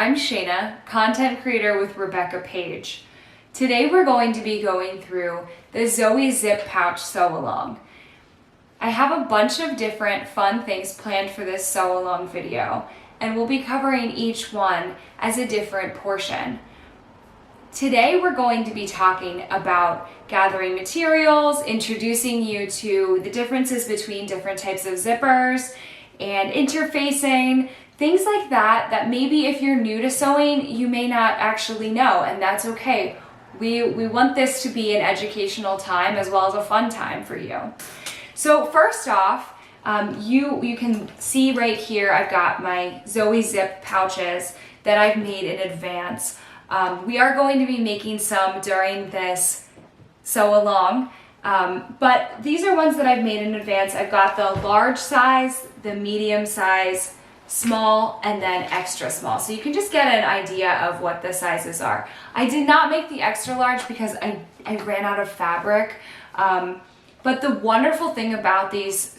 I'm Shayna, content creator with Rebecca Page. Today we're going to be going through the Zoe Zip Pouch Sew Along. I have a bunch of different fun things planned for this sew along video, and we'll be covering each one as a different portion. Today we're going to be talking about gathering materials, introducing you to the differences between different types of zippers, and interfacing, things like that, that maybe if you're new to sewing, you may not actually know, and that's okay. We want this to be an educational time as well as a fun time for you. So first off, you can see right here, I've got my Zoe Zip pouches that I've made in advance. We are going to be making some during this sew along, but these are ones that I've made in advance. I've got the large size, the medium size, small, and then extra small. So you can just get an idea of what the sizes are. I did not make the extra large because I ran out of fabric. But the wonderful thing about these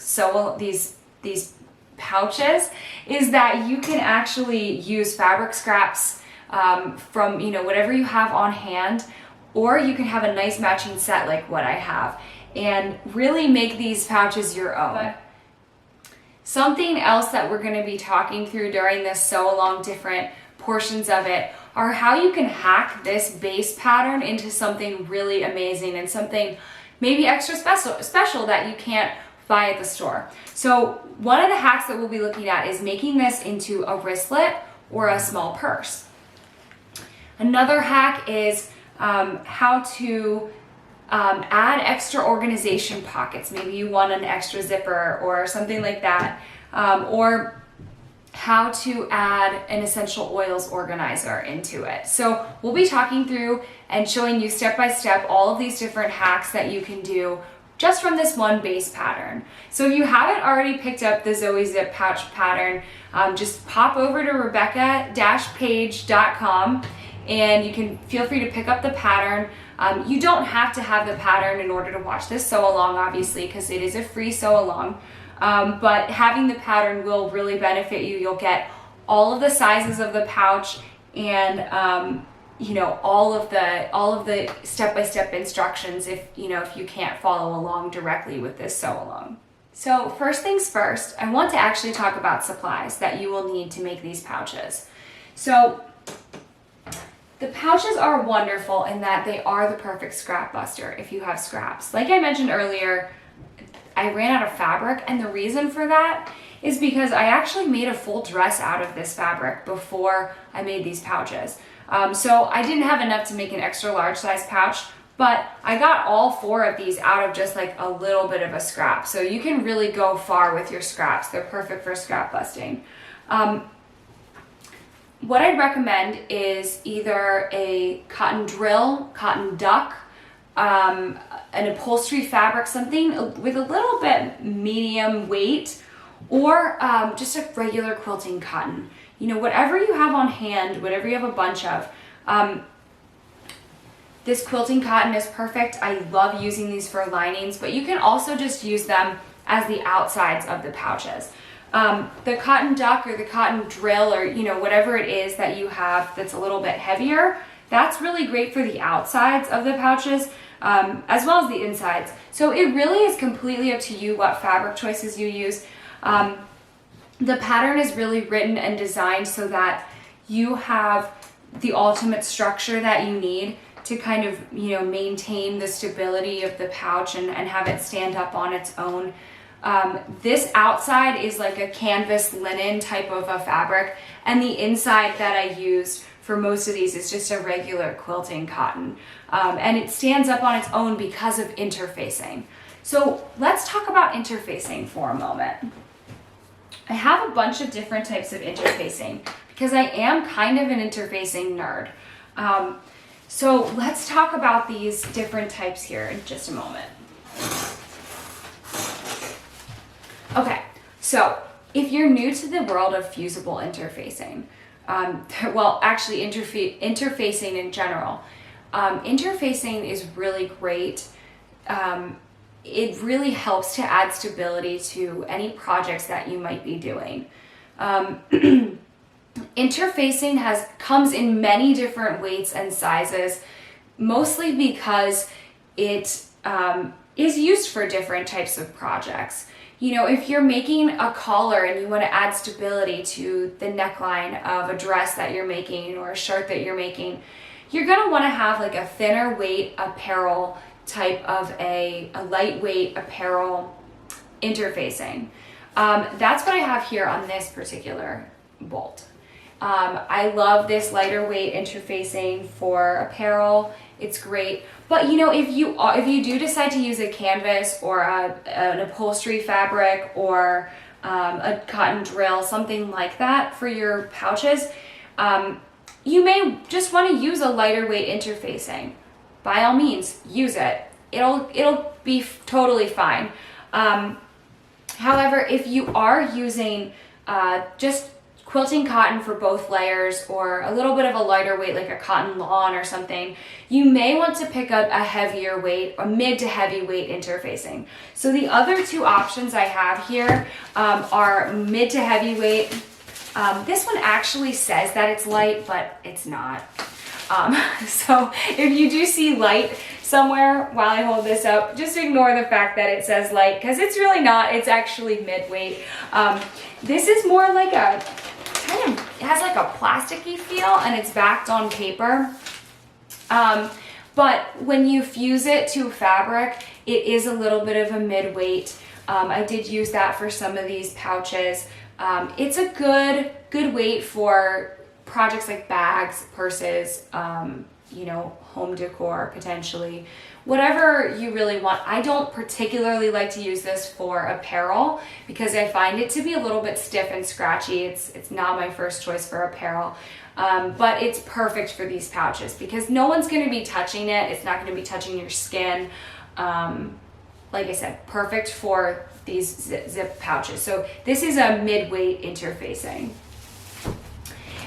pouches is that you can actually use fabric scraps from whatever you have on hand, or you can have a nice matching set like what I have and really make these pouches your own. But something else that we're going to be talking through during this sew along, different portions of it, are how you can hack this base pattern into something really amazing and something maybe extra special that you can't buy at the store. So one of the hacks that we'll be looking at is making this into a wristlet or a small purse. Another hack is how to add extra organization pockets. Maybe you want an extra zipper or something like that, or how to add an essential oils organizer into it. So we'll be talking through and showing you step by step all of these different hacks that you can do just from this one base pattern. So if you haven't already picked up the Zoe Zip Pouch pattern, just pop over to rebecca-page.com and you can feel free to pick up the pattern. You don't have to have the pattern in order to watch this sew along, obviously, because it is a free sew along. But having the pattern will really benefit you. You'll get all of the sizes of the pouch and all of the step-by-step instructions if you can't follow along directly with this sew along. So first things first, I want to actually talk about supplies that you will need to make these pouches. So the pouches are wonderful in that they are the perfect scrap buster if you have scraps. Like I mentioned earlier, I ran out of fabric, and the reason for that is because I actually made a full dress out of this fabric before I made these pouches. So I didn't have enough to make an extra large size pouch, but I got all 4 of these out of just like a little bit of a scrap. So you can really go far with your scraps. They're perfect for scrap busting. What I'd recommend is either a cotton drill, cotton duck, an upholstery fabric, something with a little bit medium weight, or just a regular quilting cotton. Whatever you have on hand, whatever you have a bunch of. This quilting cotton is perfect. I love using these for linings, but you can also just use them as the outsides of the pouches. The cotton duck or the cotton drill, or whatever it is that you have that's a little bit heavier, that's really great for the outsides of the pouches, as well as the insides. So it really is completely up to you what fabric choices you use. The pattern is really written and designed so that you have the ultimate structure that you need to kind of maintain the stability of the pouch and have it stand up on its own. This outside is like a canvas linen type of a fabric, and the inside that I used for most of these is just a regular quilting cotton. And it stands up on its own because of interfacing. So let's talk about interfacing for a moment. I have a bunch of different types of interfacing because I am kind of an interfacing nerd. So let's talk about these different types here in just a moment. Okay, so if you're new to the world of fusible interfacing, well, actually interfacing in general, interfacing is really great. It really helps to add stability to any projects that you might be doing. Interfacing comes in many different weights and sizes, mostly because it is used for different types of projects. You know, if you're making a collar and you want to add stability to the neckline of a dress that you're making or a shirt that you're making, you're going to want to have like a thinner weight apparel type of a lightweight apparel interfacing. That's what I have here on this particular bolt. I love this lighter weight interfacing for apparel. It's great. But you know, if you do decide to use a canvas or an upholstery fabric or a cotton drill, something like that for your pouches, you may just want to use a lighter weight interfacing. By all means, use it. It'll be totally fine. However, if you are using just quilting cotton for both layers or a little bit of a lighter weight like a cotton lawn or something, you may want to pick up a heavier weight, a mid to heavy weight interfacing. So the other two options I have here are mid to heavy weight. This one actually says that it's light, but it's not. So if you do see light somewhere while I hold this up, just ignore the fact that it says light, because it's really not. It's actually mid-weight. This is more like it has like a plasticky feel, and it's backed on paper. But when you fuse it to fabric, it is a little bit of a mid-weight. I did use that for some of these pouches. It's a good weight for projects like bags, purses, you know, home decor potentially, whatever you really want. I don't particularly like to use this for apparel because I find it to be a little bit stiff and scratchy. It's not my first choice for apparel, but it's perfect for these pouches because no one's going to be touching it. It's not going to be touching your skin. Like I said, perfect for these zip pouches. So this is a mid-weight interfacing.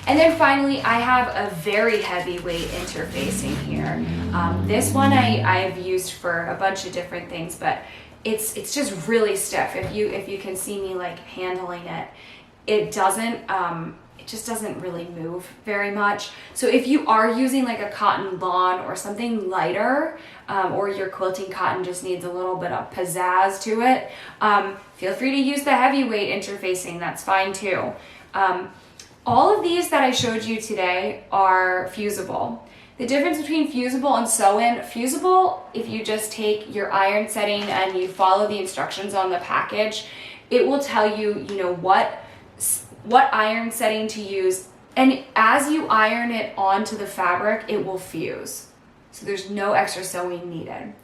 And then finally, I have a very heavyweight interfacing here. This one I've used for a bunch of different things, but it's just really stiff. If you can see me like handling it, it just doesn't really move very much. So if you are using like a cotton lawn or something lighter, or your quilting cotton just needs a little bit of pizzazz to it, feel free to use the heavyweight interfacing. That's fine too. All of these that I showed you today are fusible. The difference between fusible and sew-in, fusible, if you just take your iron setting and you follow the instructions on the package, it will tell you, you know, what iron setting to use. And as you iron it onto the fabric, it will fuse. So there's no extra sewing needed.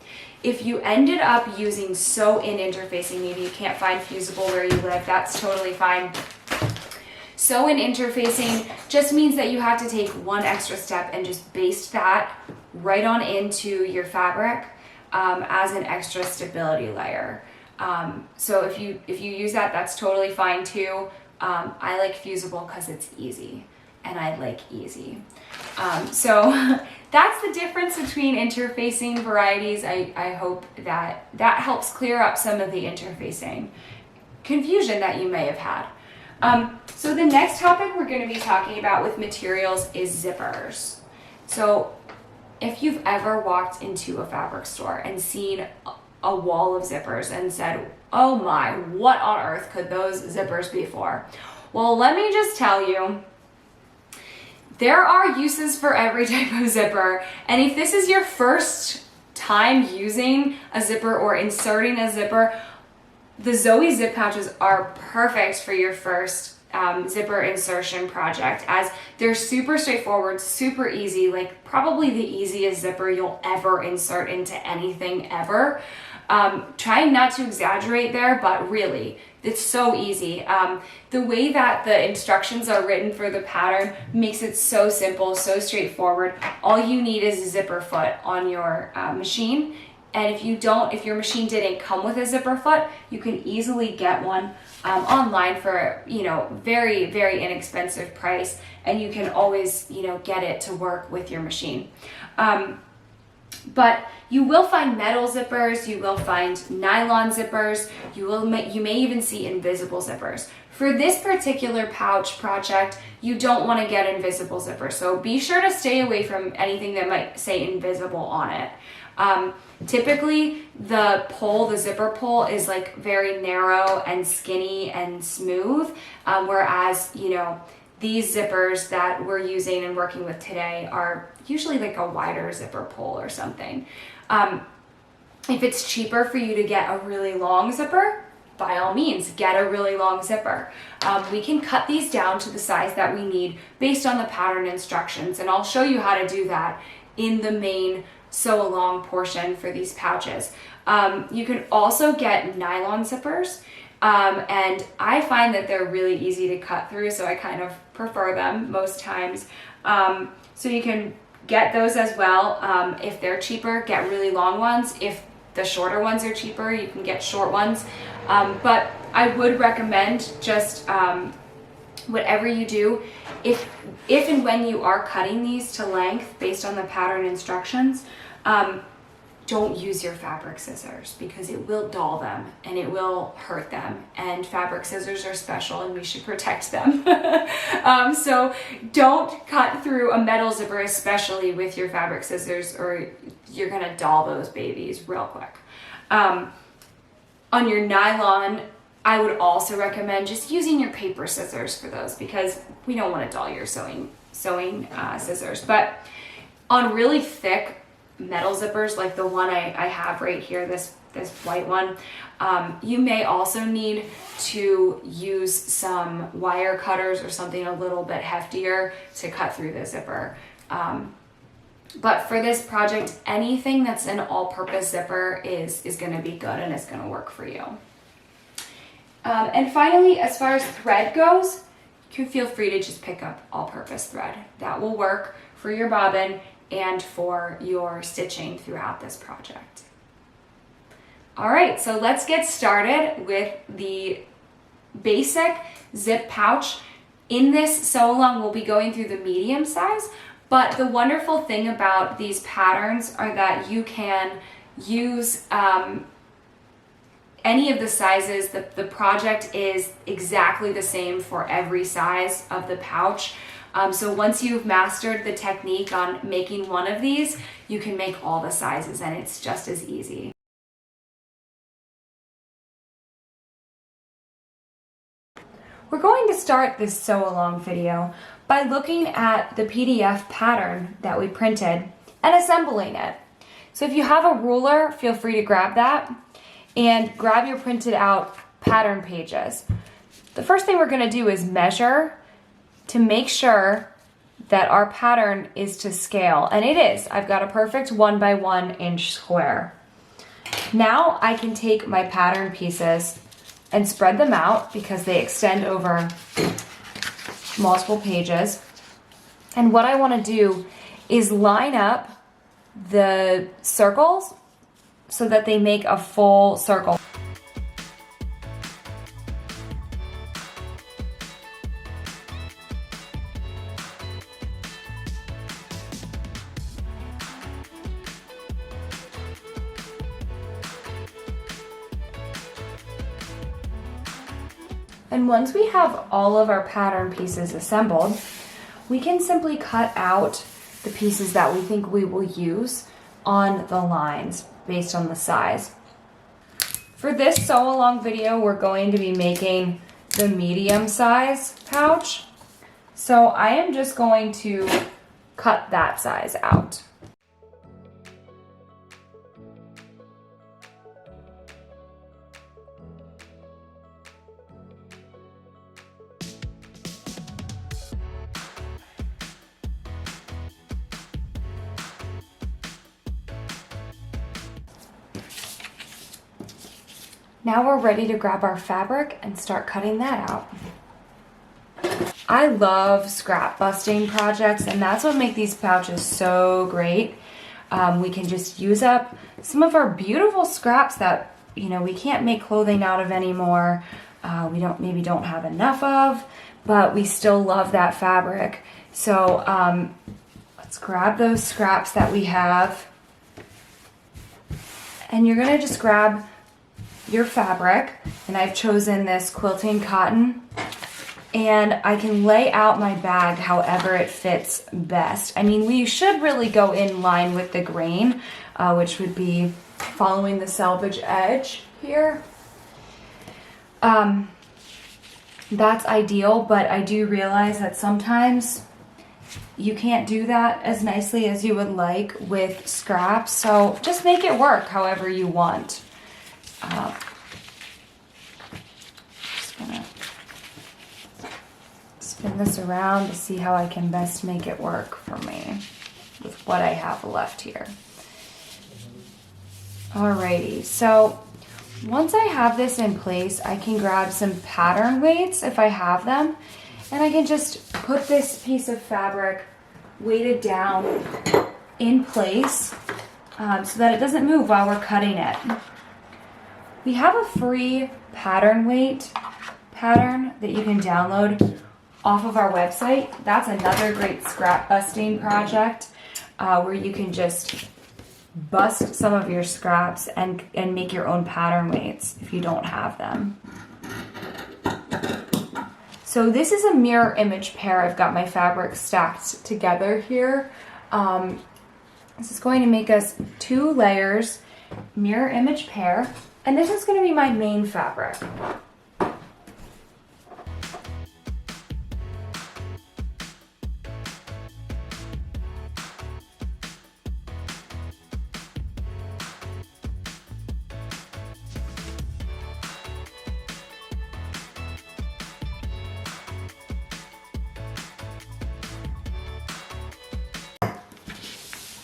If you ended up using sew-in interfacing, maybe you can't find fusible where you live, that's totally fine. Sew-in interfacing just means that you have to take one extra step and just baste that right on into your fabric as an extra stability layer. So if you use that, that's totally fine too. I like fusible because it's easy, and I like easy. So that's the difference between interfacing varieties. I hope that helps clear up some of the interfacing confusion that you may have had. So the next topic we're going to be talking about with materials is zippers. So if you've ever walked into a fabric store and seen a wall of zippers and said, oh my, what on earth could those zippers be for? Well, let me just tell you, there are uses for every type of zipper. And if this is your first time using a zipper or inserting a zipper, the Zoe Zip Pouches are perfect for your first zipper insertion project, as they're super straightforward, super easy, like probably the easiest zipper you'll ever insert into anything ever. Trying not to exaggerate there, but really, it's so easy. The way that the instructions are written for the pattern makes it so simple, so straightforward. All you need is a zipper foot on your machine. And if your machine didn't come with a zipper foot, you can easily get one online for, you know, very, very inexpensive price, and you can always, you know, get it to work with your machine. But you will find metal zippers, you will find nylon zippers, you may even see invisible zippers. For this particular pouch project, you don't want to get invisible zippers, so be sure to stay away from anything that might say invisible on it. Typically, the zipper pole is like very narrow and skinny and smooth, whereas, these zippers that we're using and working with today are usually like a wider zipper pole or something. If it's cheaper for you to get a really long zipper, by all means, get a really long zipper. We can cut these down to the size that we need based on the pattern instructions, and I'll show you how to do that in the main sew along portion for these pouches. You can also get nylon zippers, and I find that they're really easy to cut through, so I kind of prefer them most times. So you can get those as well. If they're cheaper, get really long ones. If the shorter ones are cheaper, you can get short ones. But I would recommend just whatever you do, if and when you are cutting these to length based on the pattern instructions, don't use your fabric scissors because it will dull them and it will hurt them, and fabric scissors are special and we should protect them. So don't cut through a metal zipper, especially with your fabric scissors, or you're gonna dull those babies real quick. On your nylon, I would also recommend just using your paper scissors for those because we don't want to dull your sewing scissors. But on really thick metal zippers like the one I have right here, this white one, you may also need to use some wire cutters or something a little bit heftier to cut through the zipper. But for this project, anything that's an all-purpose zipper is going to be good and it's going to work for you. And finally, as far as thread goes, you can feel free to just pick up all-purpose thread. That will work for your bobbin and for your stitching throughout this project. All right, so let's get started with the basic zip pouch. In this sew along, we'll be going through the medium size, but the wonderful thing about these patterns are that you can use any of the sizes. The project is exactly the same for every size of the pouch. So once you've mastered the technique on making one of these, you can make all the sizes and it's just as easy. We're going to start this sew along video by looking at the PDF pattern that we printed and assembling it. So if you have a ruler, feel free to grab that and grab your printed out pattern pages. The first thing we're going to do is measure to make sure that our pattern is to scale, and it is. I've got a perfect 1 by 1 inch square. Now I can take my pattern pieces and spread them out because they extend over multiple pages. And what I want to do is line up the circles so that they make a full circle. And once we have all of our pattern pieces assembled, we can simply cut out the pieces that we think we will use on the lines based on the size. For this sew along video, we're going to be making the medium size pouch. So I am just going to cut that size out. Now we're ready to grab our fabric and start cutting that out. I love scrap busting projects, and that's what makes these pouches so great. We can just use up some of our beautiful scraps that we can't make clothing out of anymore. We maybe don't have enough of, but we still love that fabric. So let's grab those scraps that we have And you're gonna just grab your fabric, and I've chosen this quilting cotton, and I can lay out my bag however it fits best. I mean, we should really go in line with the grain, which would be following the selvage edge here. That's ideal, but I do realize that sometimes you can't do that as nicely as you would like with scraps, so just make it work however you want. Just gonna spin this around to see how I can best make it work for me with what I have left here. Alrighty, so once I have this in place, I can grab some pattern weights if I have them, and I can just put this piece of fabric weighted down in place so that it doesn't move while we're cutting it. We have a free pattern weight pattern that you can download off of our website. That's another great scrap busting project where you can just bust some of your scraps and make your own pattern weights if you don't have them. So this is a mirror image pair. I've got my fabric stacked together here. This is going to make us 2 layers mirror image pair, and this is going to be my main fabric.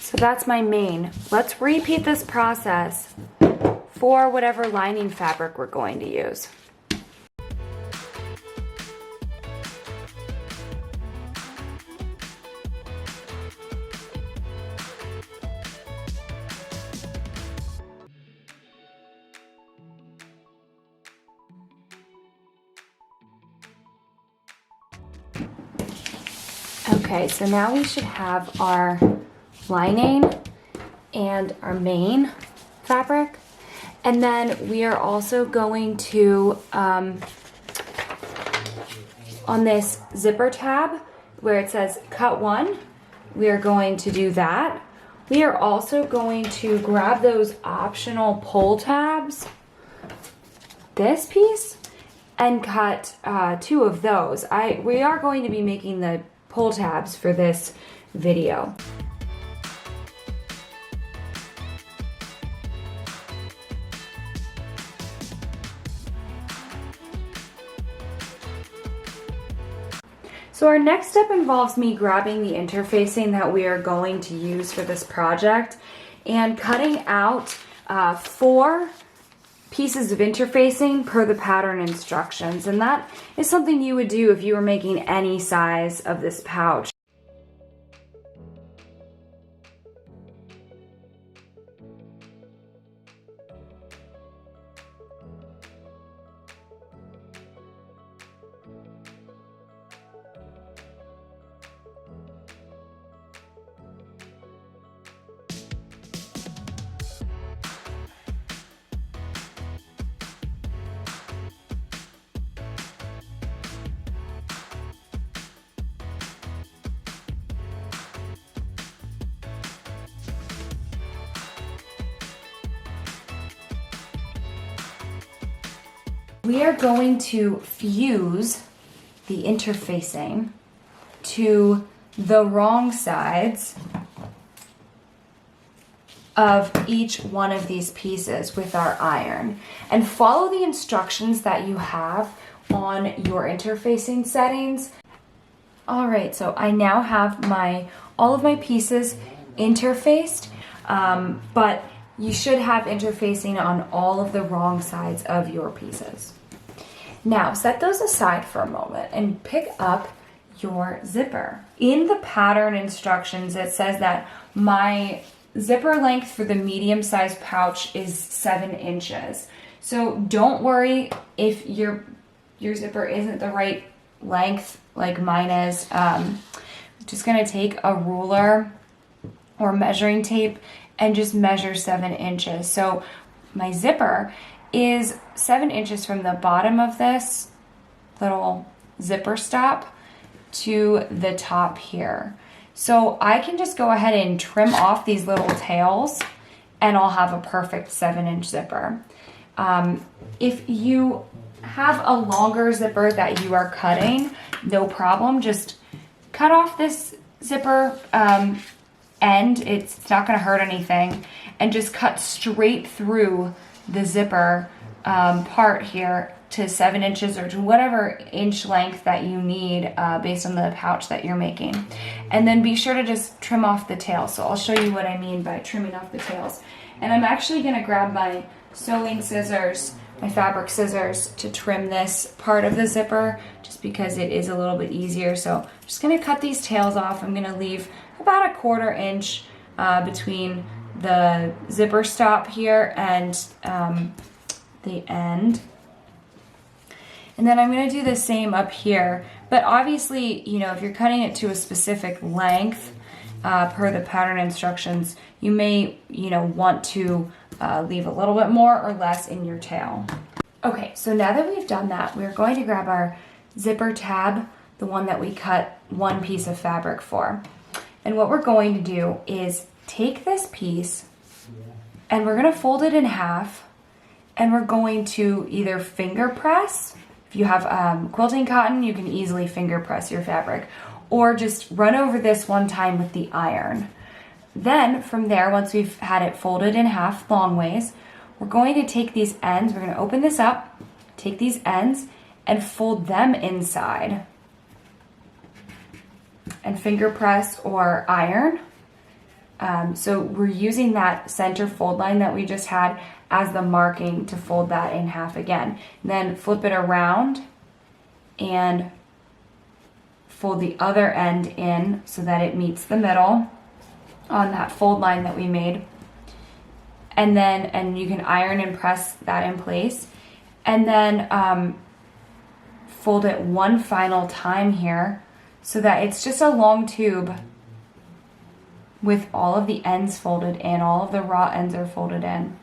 So that's my main. Let's repeat this process for whatever lining fabric we're going to use. Okay, so now we should have our lining and our main fabric, and then we are also going to on this zipper tab where it says cut 1, we are going to do that. We are also going to grab those optional pull tabs, this piece, and cut 2 of those. We are going to be making the pull tabs for this video. So our next step involves me grabbing the interfacing that we are going to use for this project and cutting out 4 pieces of interfacing per the pattern instructions. And that is something you would do if you were making any size of this pouch. We are going to fuse the interfacing to the wrong sides of each one of these pieces with our iron, and follow the instructions that you have on your interfacing settings. All right, so I now have all of my pieces interfaced, but you should have interfacing on all of the wrong sides of your pieces. Now set those aside for a moment and pick up your zipper. In the pattern instructions, it says that my zipper length for the medium sized pouch is 7 inches. So don't worry if your zipper isn't the right length like mine is. I'm just gonna take a ruler or measuring tape and just measure 7 inches. So my zipper is 7 inches from the bottom of this little zipper stop to the top here. So I can just go ahead and trim off these little tails and I'll have a perfect 7-inch zipper. If you have a longer zipper that you are cutting, no problem. Just cut off this zipper end. It's not going to hurt anything. And just cut straight through the zipper part here to 7 inches or to whatever inch length that you need based on the pouch that you're making. And then be sure to just trim off the tail. So I'll show you what I mean by trimming off the tails. And I'm actually going to grab my sewing scissors, my fabric scissors, to trim this part of the zipper just because it is a little bit easier. So I'm just going to cut these tails off. I'm going to leave about 1/4 inch between the zipper stop here and the end. And then I'm going to do the same up here. But obviously, you know, if you're cutting it to a specific length per the pattern instructions, you may, you know, want to leave a little bit more or less in your tail. Okay, so now that we've done that, we're going to grab our zipper tab, the one that we cut one piece of fabric for. And what we're going to do is take this piece and we're going to fold it in half, and we're going to either finger press. If you have quilting cotton, you can easily finger press your fabric, or just run over this one time with the iron. Then from there, once we've had it folded in half long ways, we're going to take these ends, we're going to open this up, take these ends and fold them inside and finger press or iron. So we're using that center fold line that we just had as the marking to fold that in half again. And then flip it around and fold the other end in so that it meets the middle on that fold line that we made. And you can iron and press that in place. And then fold it one final time here so that it's just a long tube with all of the ends folded in, all of the raw ends are folded in.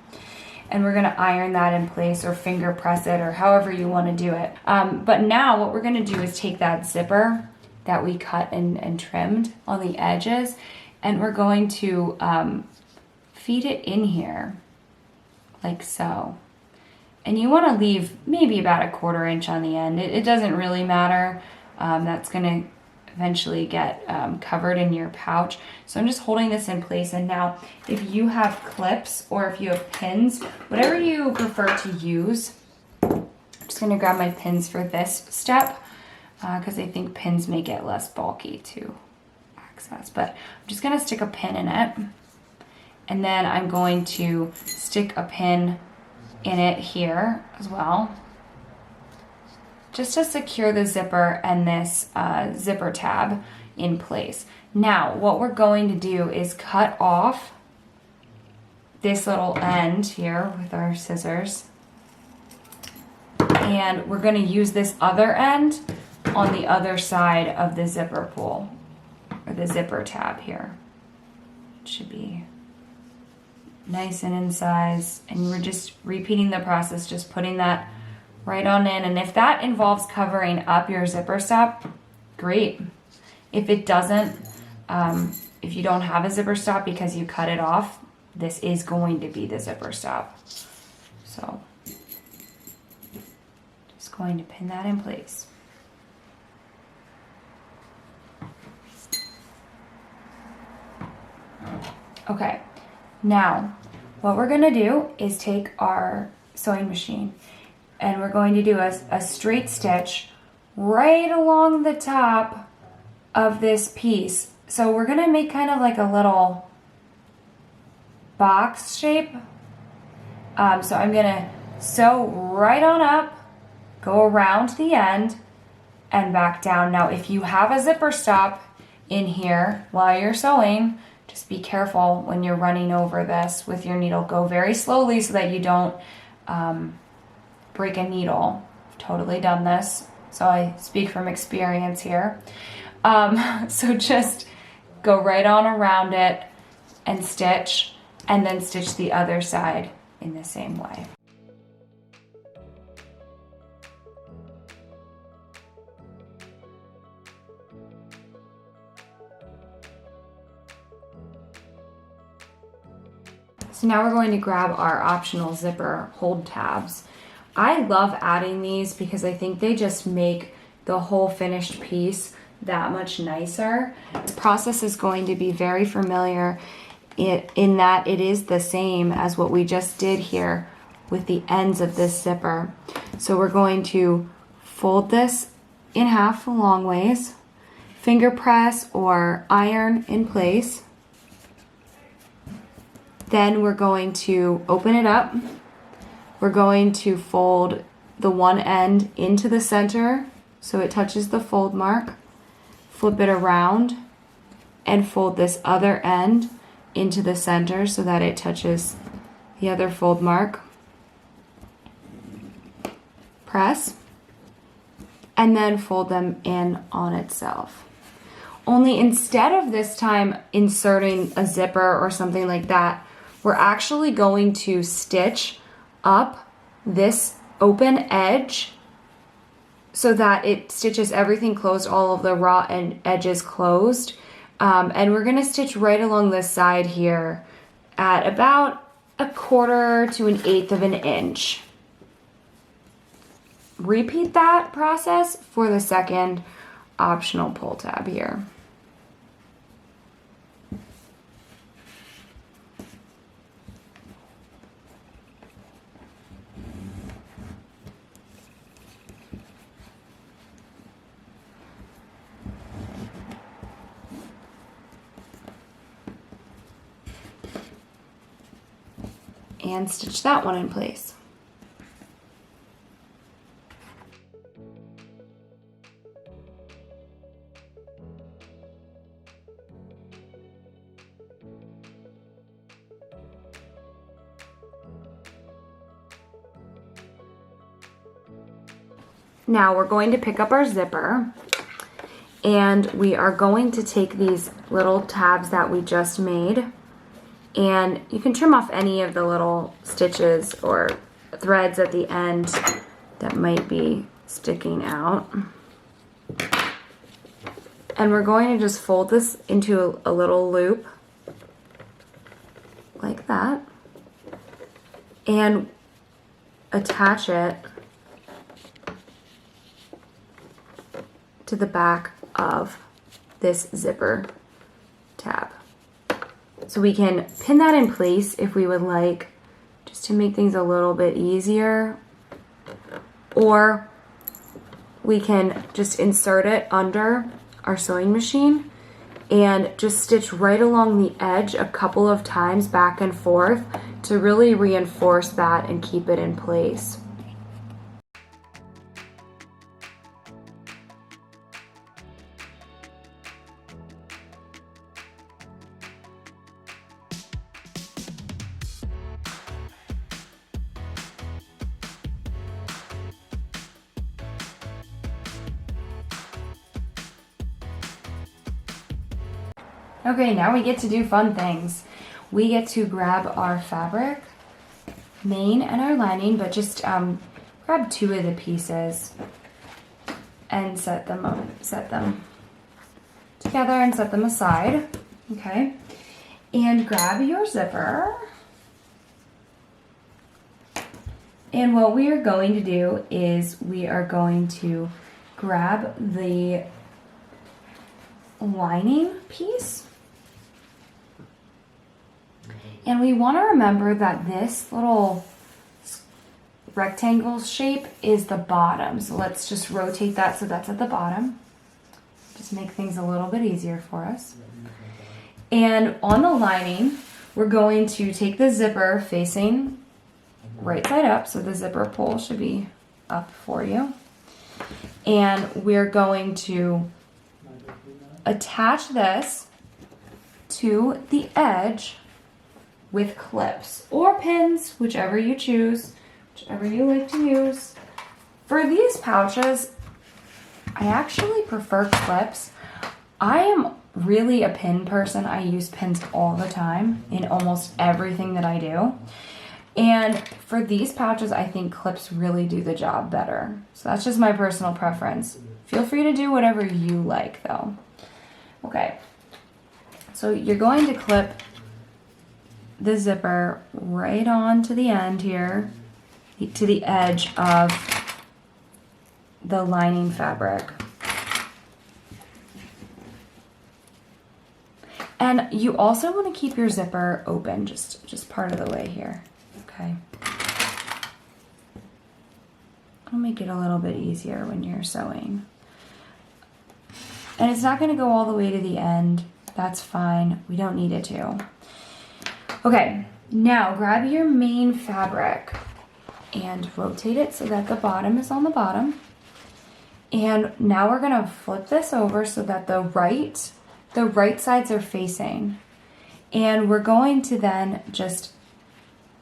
And we're gonna iron that in place or finger press it or however you wanna do it. But now what we're gonna do is take that zipper that we cut and trimmed on the edges, and we're going to feed it in here like so. And you wanna leave maybe about 1/4 inch on the end. It doesn't really matter. That's gonna eventually get covered in your pouch. So I'm just holding this in place. And now if you have clips or if you have pins, whatever you prefer to use, I'm just gonna grab my pins for this step because I think pins make it less bulky to access. But I'm just gonna stick a pin in it. And then I'm going to stick a pin in it here as well, just to secure the zipper and this zipper tab in place. Now, what we're going to do is cut off this little end here with our scissors. And we're gonna use this other end on the other side of the zipper pull, or the zipper tab here. It should be nice and in size. And we're just repeating the process, just putting that right on in. And if that involves covering up your zipper stop, great. If it doesn't, if you don't have a zipper stop because you cut it off, this is going to be the zipper stop. So just going to pin that in place. Okay, now what we're gonna do is take our sewing machine and we're going to do a straight stitch right along the top of this piece. So we're gonna make kind of like a little box shape. So I'm gonna sew right on up, go around the end and back down. Now, if you have a zipper stop in here while you're sewing, just be careful when you're running over this with your needle. Go very slowly so that you don't break a needle. I've totally done this, so I speak from experience here. So just go right on around it and stitch. and then stitch the other side in the same way. So now we're going to grab our optional zipper hold tabs. I love adding these because I think they just make the whole finished piece that much nicer. The process is going to be very familiar in that it is the same as what we just did here with the ends of this zipper. So we're going to fold this in half long ways, finger press or iron in place. Then we're going to open it up. We're going to fold the one end into the center so it touches the fold mark. Flip it around and fold this other end into the center so that it touches the other fold mark. Press and then fold them in on itself. Only instead of this time inserting a zipper or something like that, we're actually going to stitch up this open edge so that it stitches everything closed, all of the raw edges closed. And we're gonna stitch right along this side here at about 1/4 to 1/8 of an inch. Repeat that process for the second optional pull tab here. And stitch that one in place. Now we're going to pick up our zipper and we are going to take these little tabs that we just made, and you can trim off any of the little stitches or threads at the end that might be sticking out. And we're going to just fold this into a little loop like that and attach it to the back of this zipper tab. So we can pin that in place if we would like, just to make things a little bit easier, or we can just insert it under our sewing machine and just stitch right along the edge a couple of times back and forth to really reinforce that and keep it in place. Okay, now we get to do fun things. We get to grab our fabric, main and our lining, but just grab 2 of the pieces and set them together and set them aside. Okay, and grab your zipper. And what we are going to do is we are going to grab the lining piece. And we want to remember that this little rectangle shape is the bottom. So let's just rotate that so that's at the bottom. Just make things a little bit easier for us. And on the lining, we're going to take the zipper facing right side up. So the zipper pull should be up for you. And we're going to attach this to the edge with clips or pins, whichever you choose, whichever you like to use. For these pouches, I actually prefer clips. I am really a pin person. I use pins all the time in almost everything that I do. And for these pouches, I think clips really do the job better. So that's just my personal preference. Feel free to do whatever you like though. Okay, so you're going to clip the zipper right on to the end here, to the edge of the lining fabric. And you also want to keep your zipper open just part of the way here. Okay. It'll make it a little bit easier when you're sewing. And it's not going to go all the way to the end. That's fine. We don't need it to. Okay, now grab your main fabric and rotate it so that the bottom is on the bottom. And now we're going to flip this over so that the right sides are facing. And we're going to then just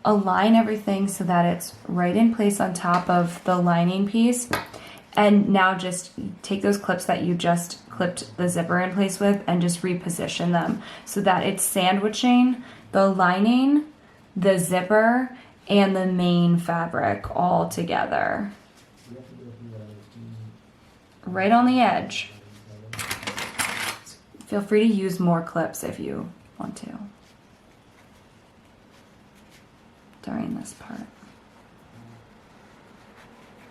align everything so that it's right in place on top of the lining piece. And now just take those clips that you just clipped the zipper in place with and just reposition them so that it's sandwiching the lining, the zipper, and the main fabric all together. Right on the edge. Feel free to use more clips if you want to during this part.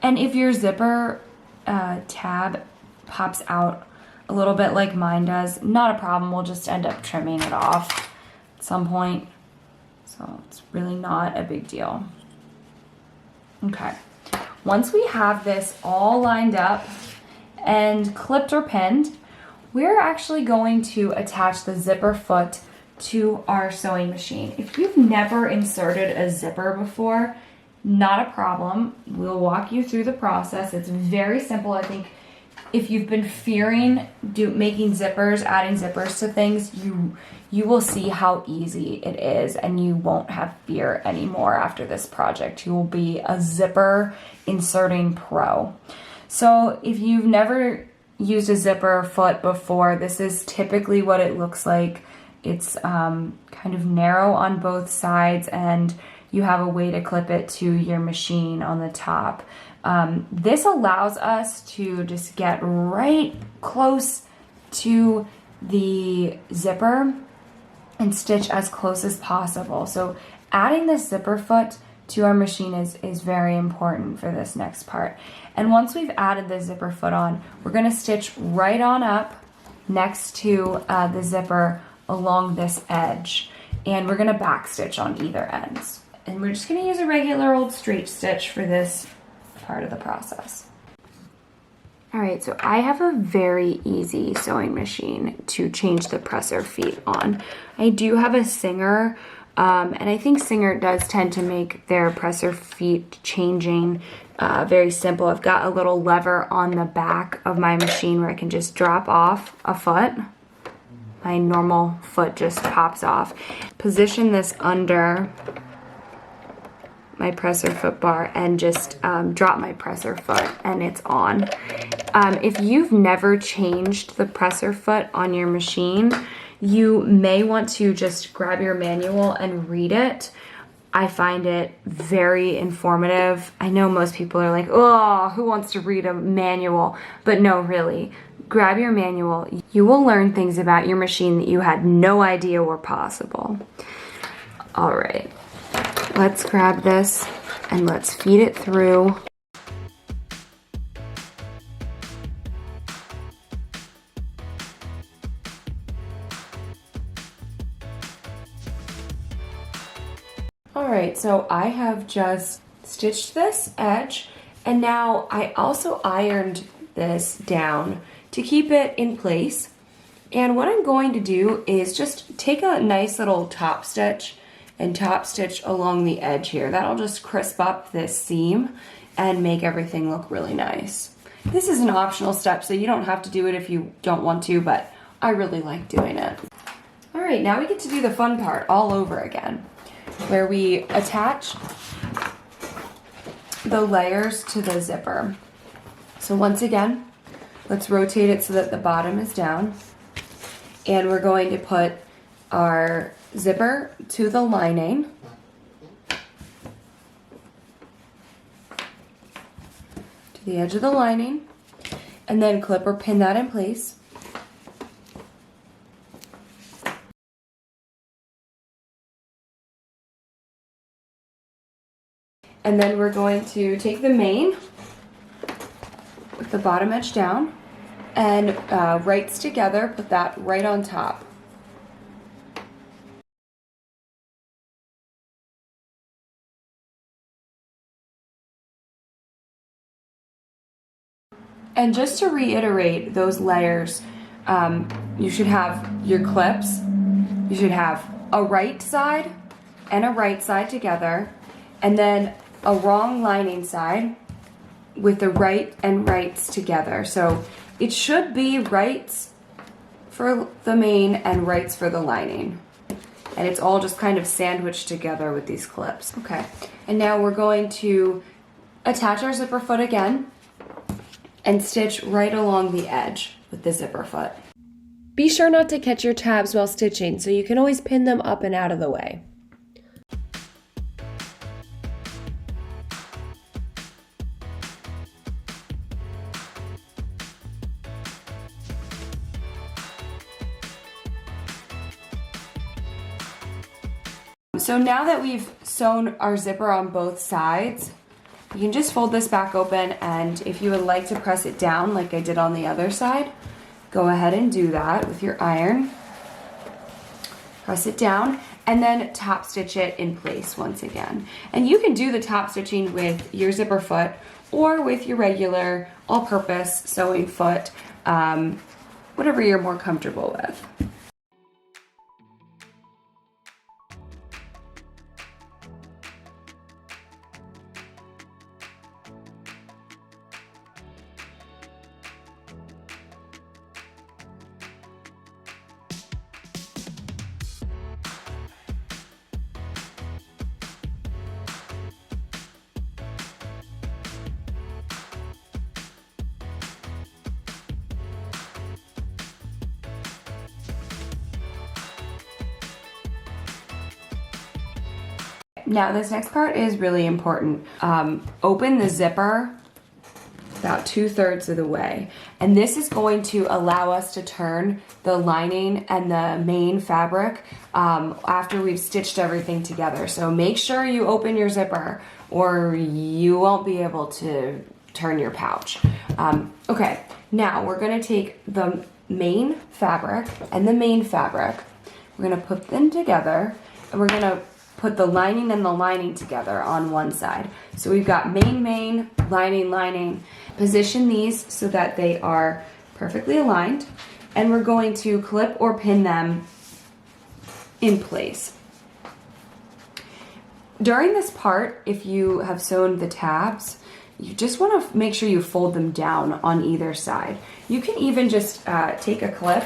And if your zipper tab pops out a little bit like mine does, not a problem. We'll just end up trimming it off at some point. So it's really not a big deal. Okay. Once we have this all lined up and clipped or pinned, we're actually going to attach the zipper foot to our sewing machine. If you've never inserted a zipper before, not a problem. We'll walk you through the process. It's very simple. I think if you've been fearing making zippers, adding zippers to things, you will see how easy it is, and you won't have fear anymore after this project. You will be a zipper inserting pro. So if you've never used a zipper foot before, this is typically what it looks like. It's kind of narrow on both sides, and you have a way to clip it to your machine on the top. This allows us to just get right close to the zipper and stitch as close as possible. So adding this zipper foot to our machine is very important for this next part. And once we've added the zipper foot on, we're going to stitch right on up next to the zipper along this edge. And we're going to back stitch on either ends. And we're just going to use a regular old straight stitch for this part of the process. All right, so I have a very easy sewing machine to change the presser feet on. I do have a Singer, and I think Singer does tend to make their presser feet changing very simple. I've got a little lever on the back of my machine where I can just drop off a foot. My normal foot just pops off. Position this under my presser foot bar and just drop my presser foot and it's on. If you've never changed the presser foot on your machine, you may want to just grab your manual and read it. I find it very informative. I know most people are like, oh, who wants to read a manual? But no, really, grab your manual. You will learn things about your machine that you had no idea were possible. All right. Let's grab this and let's feed it through. All right, so I have just stitched this edge, and now I also ironed this down to keep it in place. And what I'm going to do is just take a nice little top stitch and top stitch along the edge here. That'll just crisp up this seam and make everything look really nice. This is an optional step, so you don't have to do it if you don't want to, but I really like doing it. All right, now we get to do the fun part all over again, where we attach the layers to the zipper. So once again, let's rotate it so that the bottom is down. And we're going to put our zipper to the lining. To the edge of the lining. And then clip or pin that in place. And then we're going to take the main with the bottom edge down and rights together, put that right on top. And just to reiterate those layers, you should have your clips, you should have a right side and a right side together, and then a wrong lining side with the right and rights together. So it should be rights for the main and rights for the lining. And it's all just kind of sandwiched together with these clips. Okay, and now we're going to attach our zipper foot again and stitch right along the edge with the zipper foot. Be sure not to catch your tabs while stitching, so you can always pin them up and out of the way. So now that we've sewn our zipper on both sides, you can just fold this back open, and if you would like to press it down like I did on the other side, go ahead and do that with your iron. Press it down and then top stitch it in place once again. And you can do the top stitching with your zipper foot or with your regular all-purpose sewing foot, whatever you're more comfortable with. Now this next part is really important. Open the zipper about 2/3 of the way. And this is going to allow us to turn the lining and the main fabric after we've stitched everything together. So make sure you open your zipper or you won't be able to turn your pouch. Okay, now we're gonna take the main fabric and the main fabric. We're gonna put them together and we're gonna put the lining and the lining together on one side. So we've got main, lining. Position these so that they are perfectly aligned, and we're going to clip or pin them in place. During this part, if you have sewn the tabs, you just want to make sure you fold them down on either side. You can even just take a clip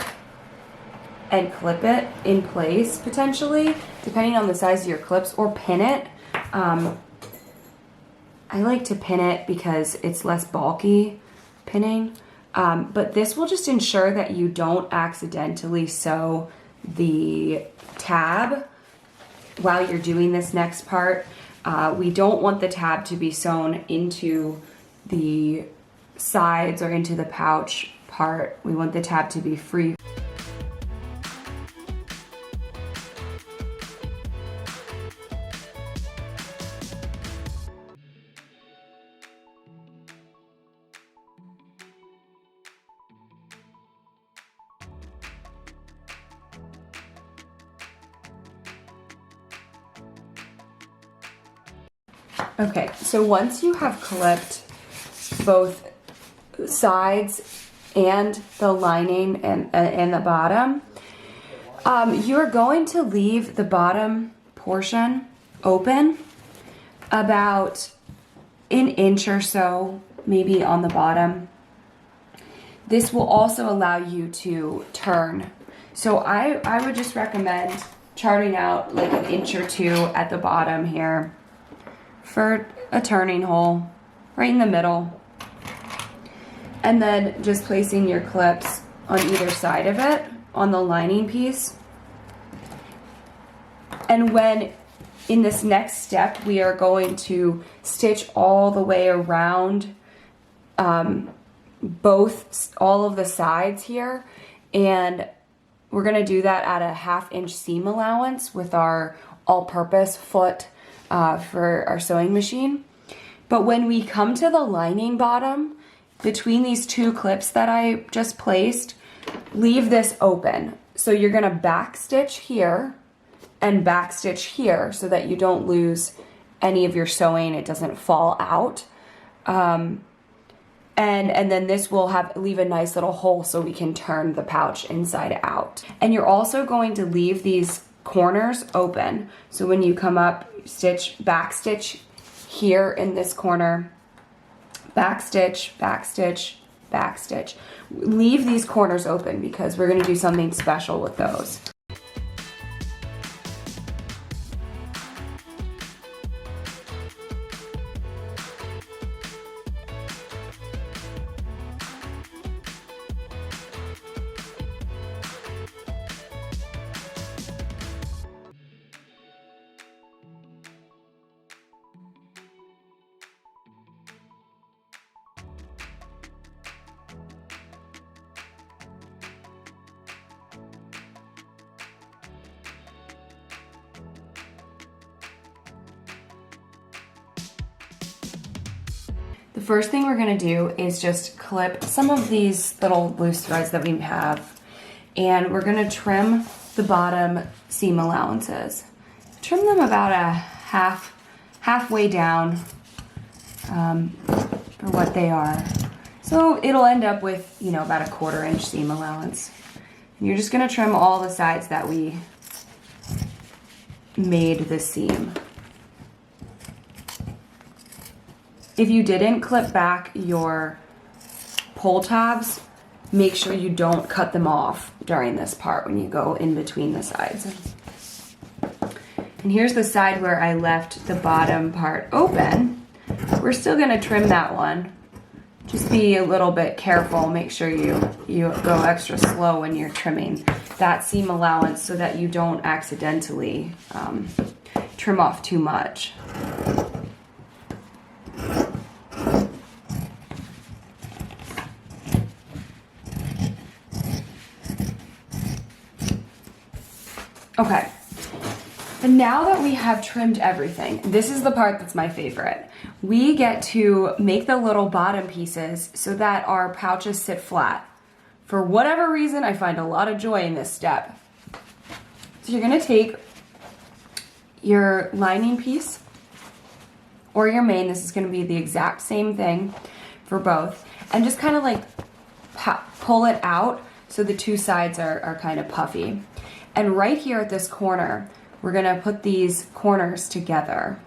and clip it in place potentially, depending on the size of your clips, or pin it. I like to pin it because it's less bulky pinning, but this will just ensure that you don't accidentally sew the tab while you're doing this next part. We don't want the tab to be sewn into the sides or into the pouch part. We want the tab to be free. Okay, so once you have clipped both sides and the lining and the bottom, you're going to leave the bottom portion open about an inch or so, maybe on the bottom. This will also allow you to turn. So I would just recommend charting out like an inch or two at the bottom here for a turning hole right in the middle, and then just placing your clips on either side of it on the lining piece. And when in this next step, we are going to stitch all the way around all of the sides here, and we're going to do that at a 1/2 inch seam allowance with our all-purpose foot for our sewing machine. But when we come to the lining bottom, between these 2 clips that I just placed, leave this open. So you're going to back stitch here and back stitch here so that you don't lose any of your sewing, it doesn't fall out. And then this will leave a nice little hole so we can turn the pouch inside out. And you're also going to leave these corners open. So when you come up, back stitch here in this corner, back stitch, back stitch, back stitch. Leave these corners open because we're going to do something special with those. The first thing we're gonna do is just clip some of these little loose threads that we have, and we're gonna trim the bottom seam allowances. Trim them about a halfway down for what they are. So it'll end up with, you know, about a 1/4 inch seam allowance. And you're just gonna trim all the sides that we made the seam. If you didn't clip back your pull tabs, make sure you don't cut them off during this part when you go in between the sides. And here's the side where I left the bottom part open. We're still gonna trim that one. Just be a little bit careful. Make sure you go extra slow when you're trimming that seam allowance so that you don't accidentally trim off too much. Okay, and now that we have trimmed everything, this is the part that's my favorite. We get to make the little bottom pieces so that our pouches sit flat. For whatever reason, I find a lot of joy in this step. So you're gonna take your lining piece or your main, this is gonna be the exact same thing for both, and just kind of like pull it out so the 2 sides are kind of puffy. And right here at this corner, we're gonna put these corners together.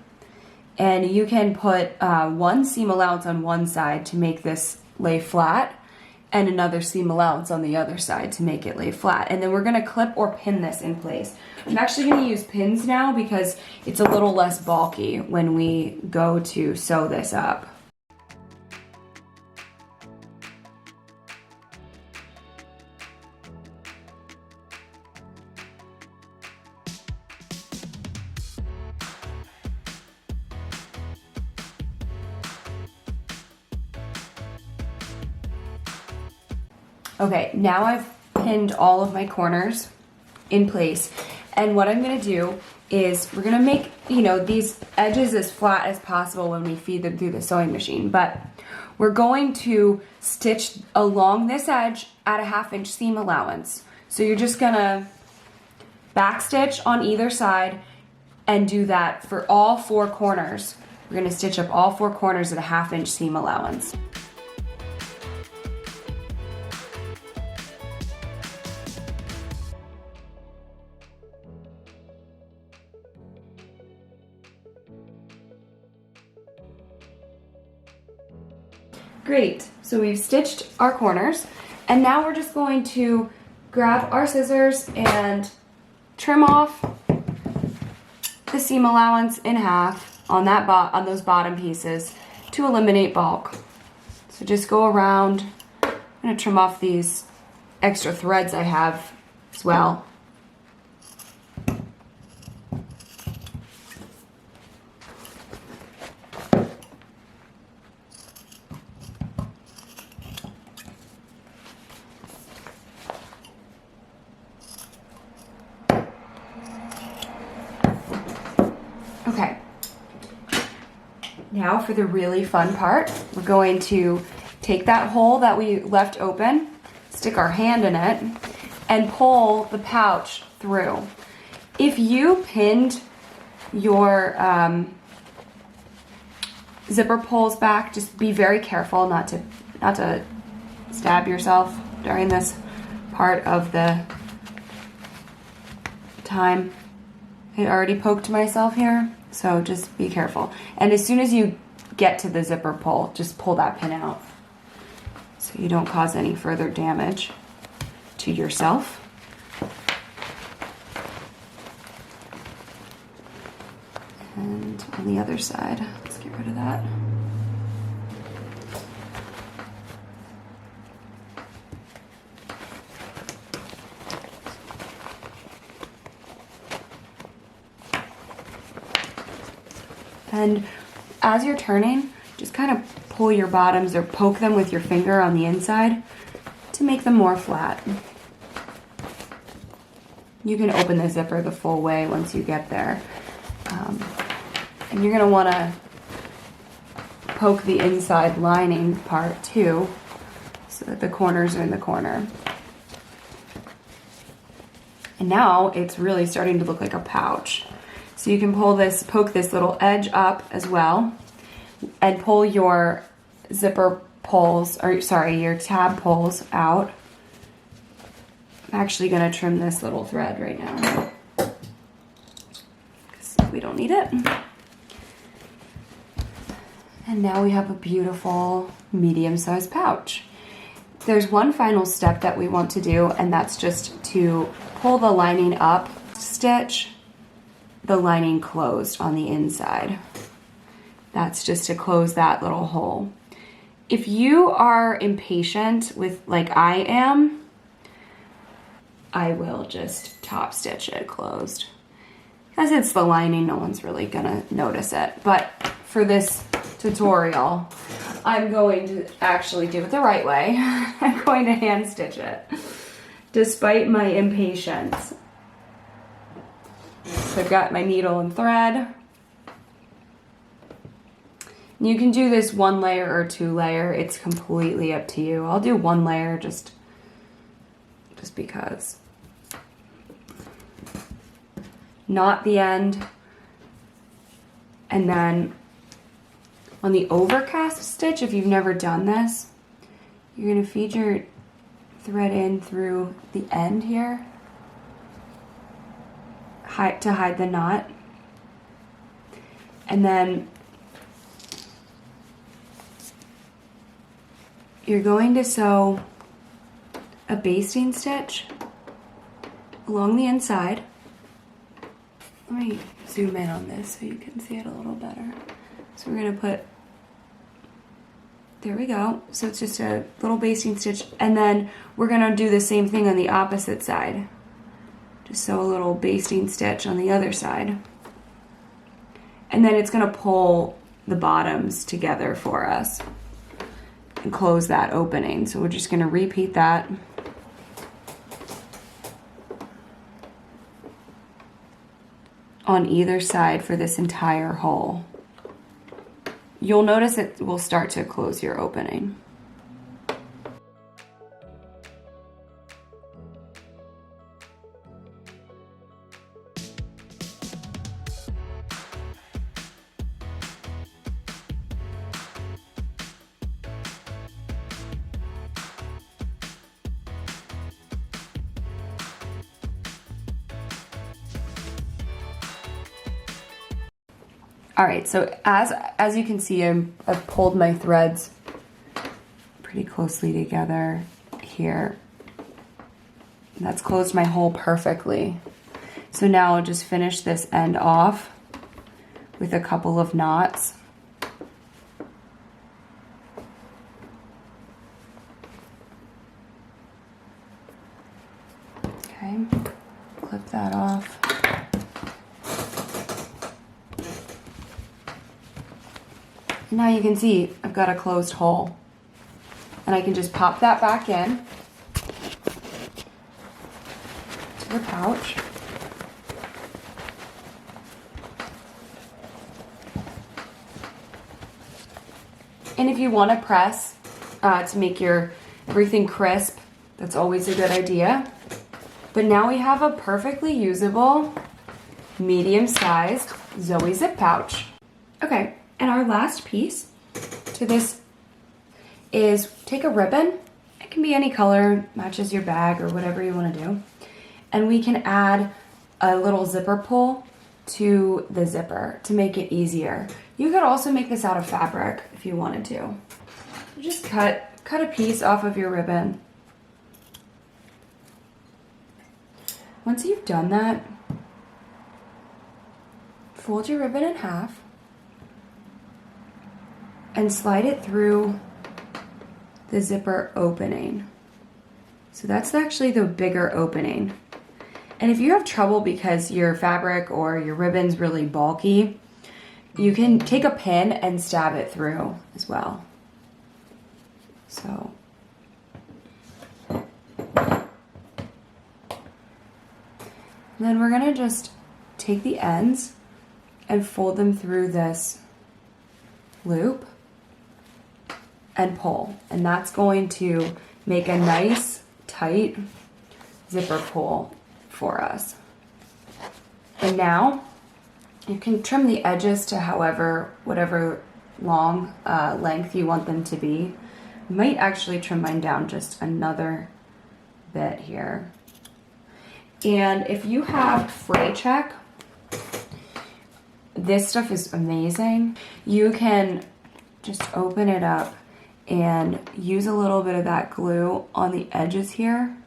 And you can put 1 seam allowance on one side to make this lay flat, and another seam allowance on the other side to make it lay flat. And then we're gonna clip or pin this in place. I'm actually gonna use pins now because it's a little less bulky when we go to sew this up. Okay, now I've pinned all of my corners in place, and what I'm gonna do is we're gonna make, you know, these edges as flat as possible when we feed them through the sewing machine, but we're going to stitch along this edge at a 1/2 inch seam allowance. So you're just gonna back stitch on either side and do that for all 4 corners. We're gonna stitch up all 4 corners at a 1/2 inch seam allowance. Great, so we've stitched our corners, and now we're just going to grab our scissors and trim off the seam allowance in half on those bottom pieces to eliminate bulk. So just go around. I'm gonna trim off these extra threads I have as well. Okay, now for the really fun part, we're going to take that hole that we left open, stick our hand in it, and pull the pouch through. If you pinned your zipper pulls back, just be very careful not to stab yourself during this part of the time. I already poked myself here, so just be careful. And as soon as you get to the zipper pull, just pull that pin out so you don't cause any further damage to yourself. And on the other side, let's get rid of that. And as you're turning, just kind of pull your bottoms or poke them with your finger on the inside to make them more flat. You can open the zipper the full way once you get there. And you're going to want to poke the inside lining part too, so that the corners are in the corner. And now it's really starting to look like a pouch. So you can poke this little edge up as well, and pull your zipper pulls, or sorry, your tab pulls out. I'm actually going to trim this little thread right now, because we don't need it. And now we have a beautiful medium-sized pouch. There's one final step that we want to do, and that's just to pull the lining up, stitch the lining closed on the inside. That's just to close that little hole. If you are impatient with, like I am, I will just top stitch it closed. Because it's the lining, no one's really gonna notice it. But for this tutorial, I'm going to actually do it the right way. I'm going to hand stitch it, despite my impatience. So I've got my needle and thread. You can do this 1 layer or 2 layer. It's completely up to you. I'll do 1 layer just because. Knot the end. And then on the overcast stitch, if you've never done this, you're going to feed your thread in through the end here to hide the knot. And then you're going to sew a basting stitch along the inside. Let me zoom in on this so you can see it a little better. So we're going to put, there we go. So it's just a little basting stitch, and then we're going to do the same thing on the opposite side. Just sew a little basting stitch on the other side. And then it's going to pull the bottoms together for us and close that opening. So we're just going to repeat that. On either side for this entire hole. You'll notice it will start to close your opening. All right, so as you can see, I've pulled my threads pretty closely together here. And that's closed my hole perfectly. So now I'll just finish this end off with a couple of knots. Okay. Okay, clip that off. And now you can see I've got a closed hole. And I can just pop that back in to the pouch. And if you want to press to make your everything crisp, that's always a good idea. But now we have a perfectly usable, medium-sized Zoe Zip pouch. Okay, and our last piece to this is take a ribbon. It can be any color, matches your bag or whatever you want to do. And we can add a little zipper pull to the zipper to make it easier. You could also make this out of fabric if you wanted to. Just cut a piece off of your ribbon. Once you've done that, fold your ribbon in half and slide it through the zipper opening. So that's actually the bigger opening. And if you have trouble because your fabric or your ribbon's really bulky, you can take a pin and stab it through as well. So then we're gonna just take the ends and fold them through this loop and pull. And that's going to make a nice, tight zipper pull for us. And now you can trim the edges to whatever long length you want them to be. Might actually trim mine down just another bit here. And if you have fray check, this stuff is amazing. You can just open it up and use a little bit of that glue on the edges here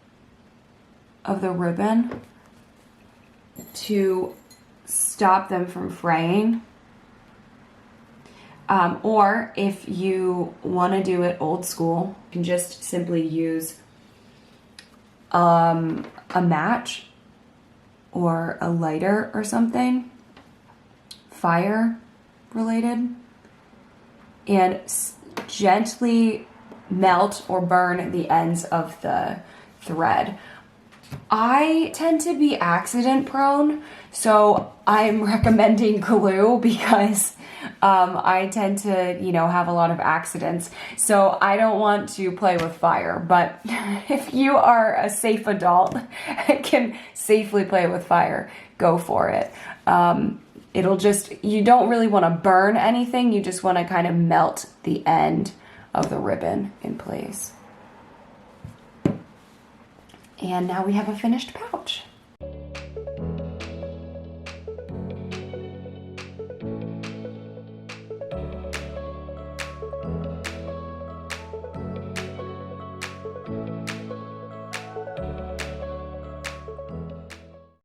of the ribbon to stop them from fraying. Or if you want to do it old school, you can just simply use a match or a lighter or something, fire related, and gently melt or burn the ends of the thread. I tend to be accident prone, so I'm recommending glue because I tend to, have a lot of accidents. So I don't want to play with fire, but if you are a safe adult and can safely play with fire, go for it. You don't really want to burn anything, you just want to kind of melt the end of the ribbon in place. And now we have a finished pouch.